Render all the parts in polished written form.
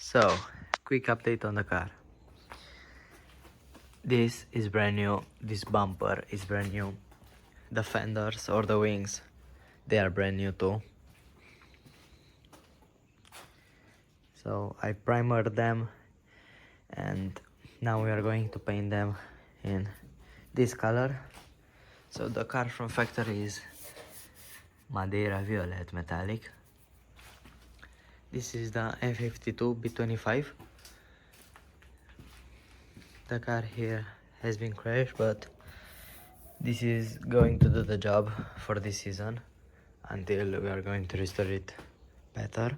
So, quick update on the car. This is brand new, this bumper is brand new. The fenders or the wings, they are brand new too. So I primered them and now we are going to paint them in this color. So the car from factory is Madeira Violet Metallic. This is the M52 B25. The car here has been crashed, but this is going to do the job for this season until we are going to restore it better.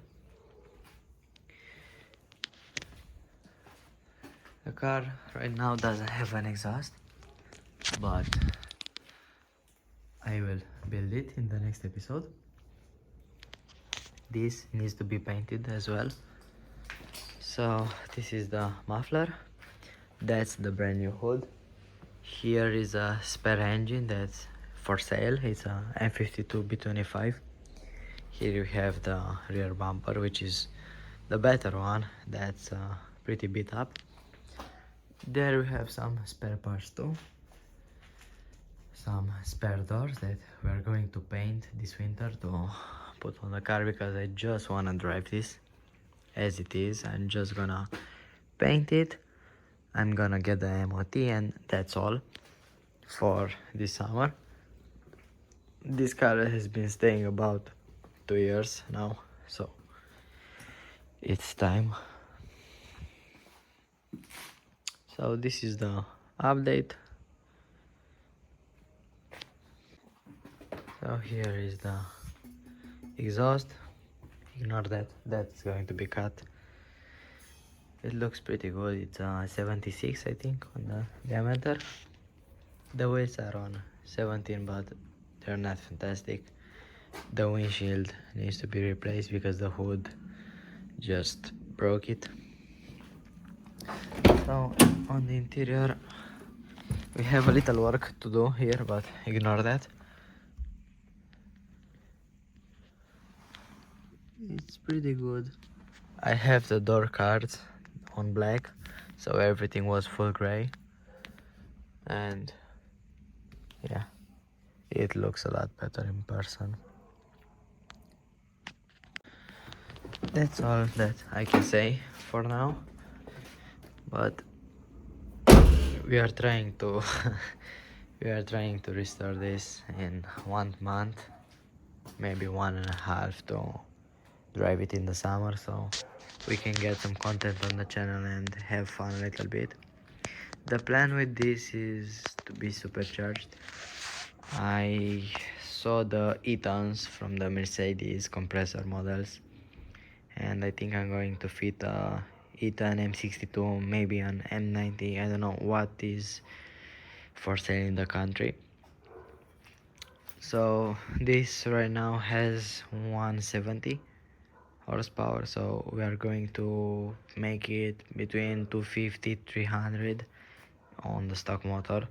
The car right now doesn't have an exhaust, but I will build it in the next episode. This needs to be painted as well. So this is the muffler, that's the brand new hood. Here is a spare engine that's for sale, it's a M52 B25. Here you have the rear bumper, which is the better one, that's pretty beat up. There we have some spare parts too, some spare doors that we are going to paint this winter to put on the car, because I just wanna drive this as it is. I'm just gonna paint it, I'm gonna get the MOT, and that's all for this summer. This car has been staying about 2 years now, so it's time. So this is the update. So here is the exhaust. Ignore that, that's going to be cut. It looks pretty good. It's 76 I think on the diameter. The wheels are on 17, but they're not fantastic. The windshield needs to be replaced because the hood just broke it. So on the interior we have a little work to do here, but ignore that. It's pretty good. I have the door cards on black, so everything was full gray, and yeah, it looks a lot better in person. That's all that I can say for now, but we are trying to we are trying to restore this in 1 month, maybe 1.5, to drive it in the summer, so we can get some content on the channel and have fun a little bit. The plan with this is to be supercharged. I saw the E-tons from the Mercedes compressor models, and I think I'm going to fit a E-ton M62, maybe an M90. I don't know what is for sale in the country. So this right now has 170 horsepower, so we are going to make it between 250 300 on the stock motor.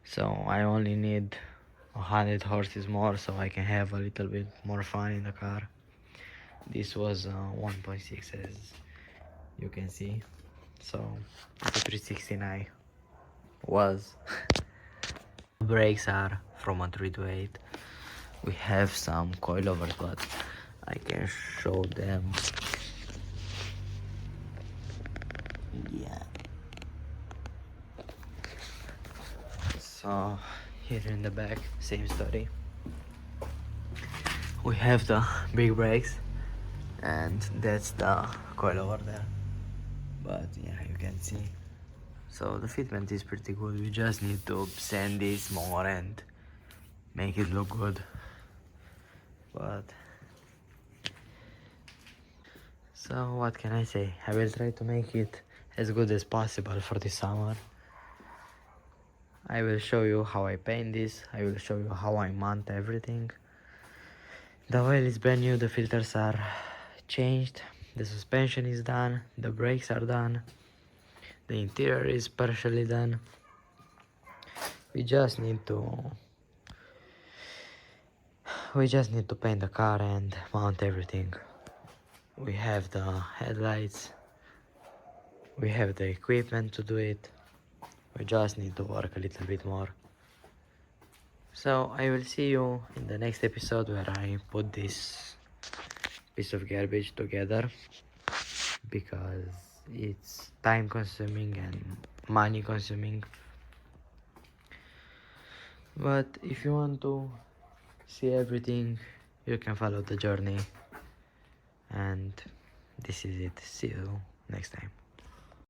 So I only need 100 horses more, so I can have a little bit more fun in the car. This was 1.6 as you can see, so the 369 was. Brakes are from a 3 to 8. We have some coilovers, but I can show them. Yeah. So here in the back, same story. We have the big brakes, and that's the coilover there. But yeah, you can see. So the fitment is pretty good. We just need to sand this more and make it look good. But so what can I say? I will try to make it as good as possible for this summer. I will show you how I paint this. I will show you how I mount everything. The oil is brand new, the filters are changed, the suspension is done, the brakes are done, the interior is partially done. We just need to paint the car and mount everything. We have the headlights, We have the equipment to do it. We just need to work a little bit more. So I will see you in the next episode where I put this piece of garbage together, because it's time consuming and money consuming. But if you want to see everything, you can follow the journey. And this is it. See you next time.